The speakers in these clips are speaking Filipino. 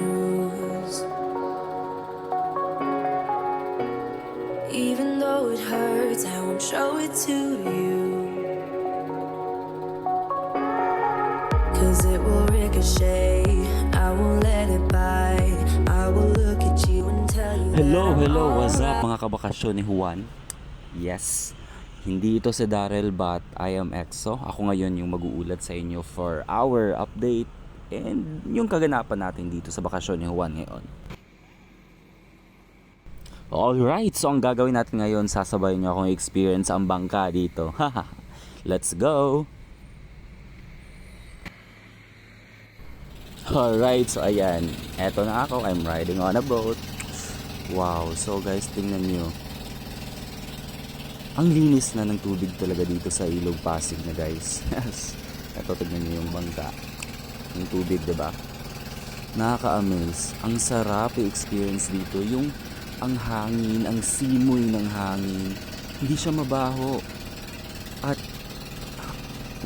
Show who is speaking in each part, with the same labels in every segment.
Speaker 1: bruise. Even though it hurts, I won't show it to you. 'Cause it will ricochet, I won't let it bite. I will look at you and tell you
Speaker 2: Hello, what's up mga kabakasyon ni Juan? Yes, hindi ito si Daryl but I am ECSO. Ako ngayon yung mag-uulat sa inyo for our update and yung kaganapan natin dito sa bakasyon ni Juan ngayon. Alright, so ang gagawin natin ngayon, sasabayin nyo akong experience ang bangka dito. Haha, let's go! Alright, so ayan, eto na ako, I'm riding on a boat. Wow, so guys, tingnan nyo. Ang linis na ng tubig talaga dito sa ilog Pasig na guys. Eto, tingnan nyo yung bangka. Yung tubig, diba? Nakaka-amaze. Ang sarap i-experience dito. Yung ang hangin, ang simoy ng hangin. Hindi siya mabaho. At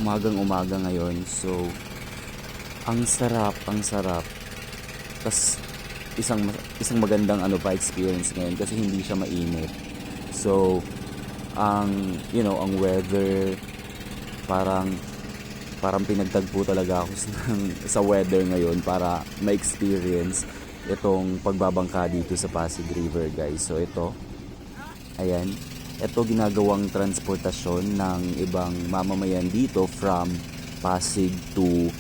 Speaker 2: umagang-umaga ngayon. So, ang sarap. Tas isang magandang experience ngayon kasi hindi siya mainit. So, ang weather parang pinagtagpo talaga ako sa weather ngayon para ma-experience itong pagbabangka dito sa Pasig River, guys. So ito, ayan, ito ginagawang transportasyon ng ibang mamamayan dito from Pasig to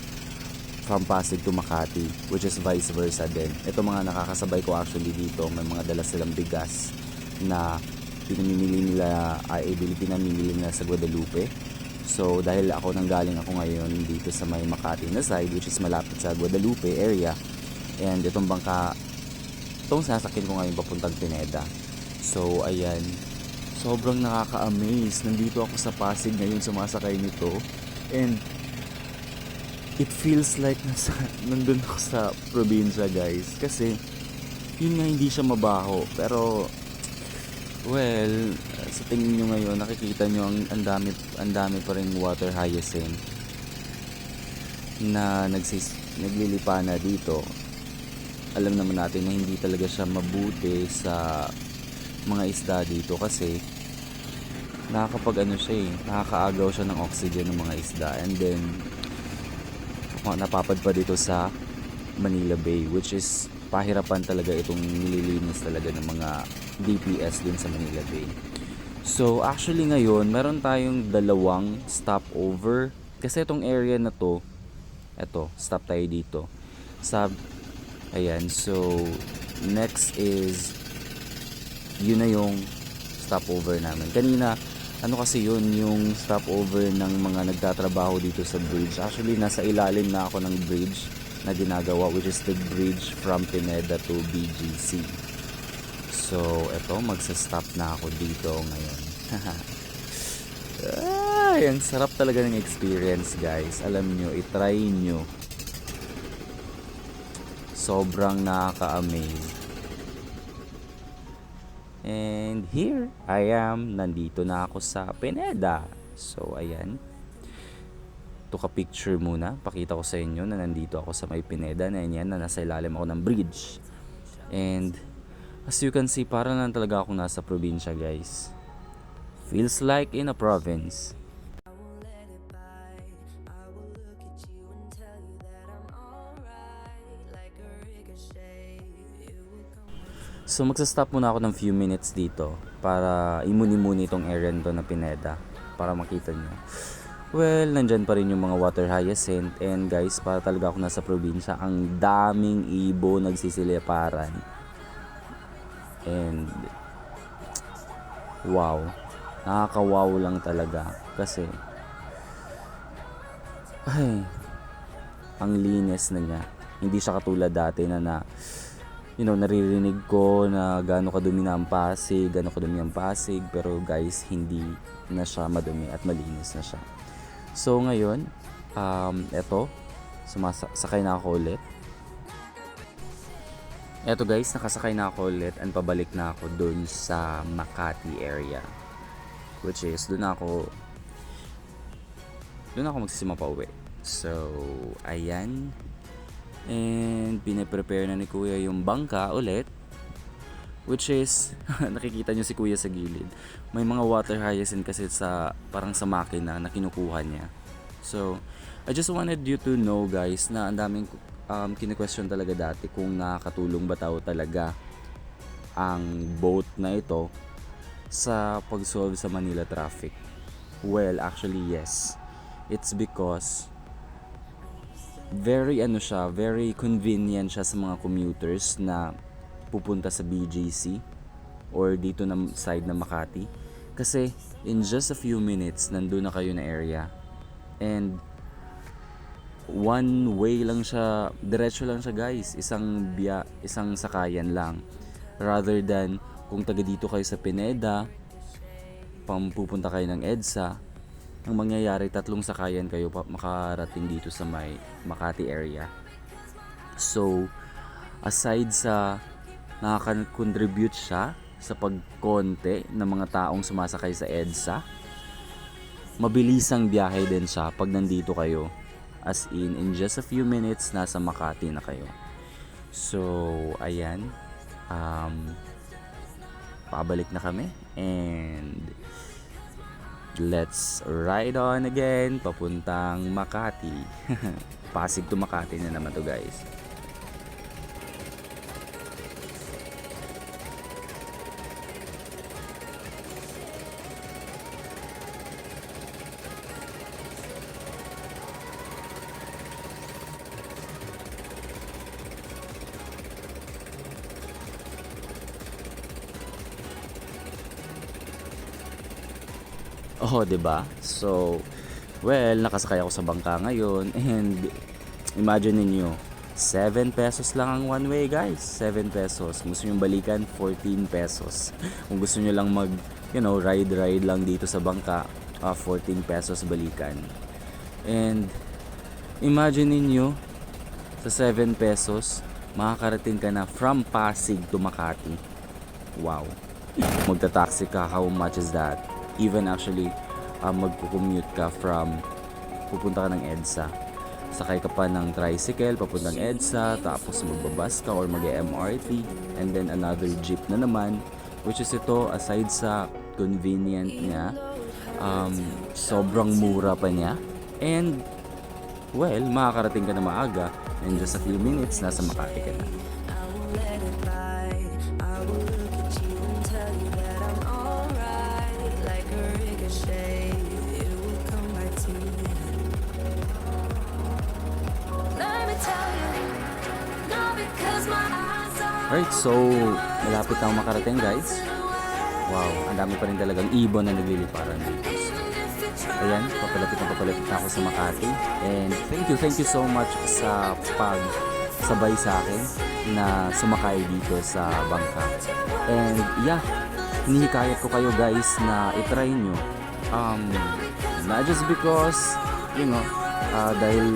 Speaker 2: Makati, which is vice versa din. Ito mga nakakasabay ko actually dito, may mga dala silang bigas na pinamimili nila sa Guadalupe. So dahil nanggaling ako ngayon dito sa may Makati na side, which is malapit sa Guadalupe area, and itong sasakyan ko ngayon papuntang Pineda. So ayan, sobrang nakaka-amaze. Nandito ako sa Pasig ngayon, sumasakay nito, and it feels like nandun ako sa probinsya, guys. Kasi yun nga, hindi siya mabaho, pero well, sa tingin nyo ngayon, nakikita nyo ang dami pa rin water hyacinth na naglilipa na dito. Alam naman natin na hindi talaga siya mabuti sa mga isda dito kasi nakakaagaw siya ng oxygen ng mga isda, and then napapadpa dito sa Manila Bay, which is pahirapan talaga itong nililinis talaga ng mga DPS din sa Manila Bay. So actually ngayon meron tayong dalawang stopover kasi itong area na to, stop tayo dito. Ayan, so next is yun na yung stopover namin. Kanina kasi yun yung stopover ng mga nagtatrabaho dito sa bridge. Actually nasa ilalim na ako ng bridge na ginagawa, which is the bridge from Pineda to BGC. So eto, magsa-stop na ako dito ngayon. Ay, ang sarap talaga ng experience, guys. Alam nyo, itry nyo. Sobrang nakaka-amaze. And here I am, nandito na ako sa Pineda. So ayan, took a picture muna, pakita ko sa inyo na nandito ako sa may Pineda na yan, na nasa ilalim ako ng bridge. And as you can see, parang lang talaga ako nasa probinsya, guys. Feels like in a province. So magsa-stop muna ako ng few minutes dito para imuni-muni itong area nito na Pineda para makita nyo. Well, nandyan pa rin yung mga water hyacinth, and guys, para talaga ako nasa probinsya. Ang daming ibo nagsisiliparan. And wow, nakaka-wow lang talaga kasi ang linis na niya. Hindi siya katulad dati na naririnig ko na gaano kadumi ang Pasig, pero guys, hindi na siya madumi at malinis na siya. So ngayon, eto, sakay na ako ulit. Eto guys, nakasakay na ako ulit and pabalik na ako dun sa Makati area, which is dun ako magsisimula pa uwi. So ayan, And pinaprepare na ni Kuya yung bangka ulit, which is nakikita nyo si Kuya sa gilid. May mga water hyacinth kasi sa parang sa makina na kinukuha niya. So I just wanted you to know guys na ang daming kine-question talaga dati kung nakakatulong ba talaga ang boat na ito sa pag-solve sa Manila traffic. Well, actually yes. It's because very convenient siya sa mga commuters na pupunta sa BGC or dito na side na Makati. Kasi in just a few minutes nandun na kayo na area. And one way lang siya, diretso lang siya guys, isang sakayan lang, rather than kung taga dito kayo sa Pineda pupunta kayo ng EDSA, ang mangyayari 3 sakayan kayo makarating dito sa may Makati area. So aside sa nakaka-contribute siya sa pagkonte ng mga taong sumasakay sa EDSA, mabilisang biyahe din siya pag nandito kayo. As in just a few minutes, nasa Makati na kayo. So, ayan. Pabalik na kami. And let's ride on again papuntang Makati. Pasig to Makati na naman to guys. Oh, 'di ba? So, well, nakasakay ako sa bangka ngayon and imagine niyo, 7 pesos lang ang one way, guys. 7 pesos. Kung gusto niyo balikan, 14 pesos. Kung gusto niyo lang ride lang dito sa bangka, 14 pesos balikan. And imagine niyo, sa 7 pesos, makakarating ka na from Pasig to Makati. Wow. Magta-taxi ka, how much is that? Even actually magko-commute ka pupunta ka ng EDSA, sakay ka pa ng tricycle papuntang EDSA, tapos magbabas ka or mag-MRT, and then another jeep na naman, which is ito, aside sa convenient niya, sobrang mura pa niya, and well, makakarating ka na maaga, in just a few minutes nasa Makati ka na. Alright, so malapit na makarating guys. Wow, ang dami pa rin talagang ibon na nagliliparan dito. Ayan, papalapit na ako sa Makati. And thank you so much sa pagsabay sa akin na sumakay dito sa bangka. And yeah, hinihikayat ko kayo guys na itry nyo. Not just because, dahil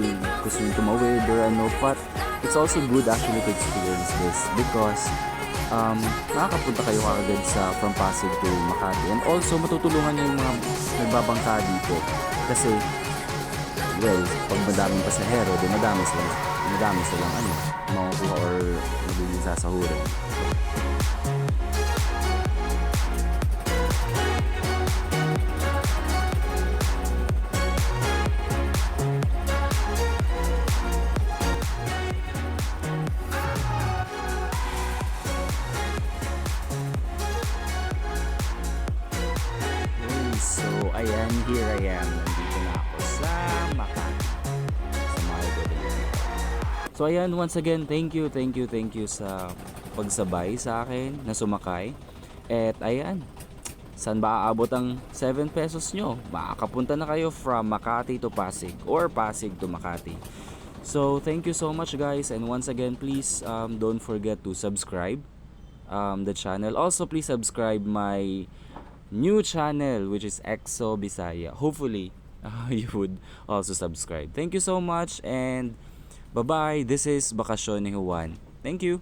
Speaker 2: gusto nyo tumawid or but it's also good actually to experience this because makakapunta kayo agad from Pasig to Makati, and also matutulungan nyo yung mga nagbabangka dito kasi well, pag madaming pasahero, di madami silang makukuha or magiging sasahurin. So, ayan, here I am. Nandito na ako sa Makati. Sa Manila. So, ayan, once again, thank you sa pagsabay sa akin na sumakay. At ayan, saan ba aabot ang 7 pesos nyo? Makakapunta na kayo from Makati to Pasig or Pasig to Makati. So, thank you so much guys. And once again, please don't forget to subscribe the channel. Also, please subscribe my new channel, which is ECSO Bisaya. Hopefully you would also subscribe. Thank you so much and bye bye. This is BakasyunNiJuan. Thank you.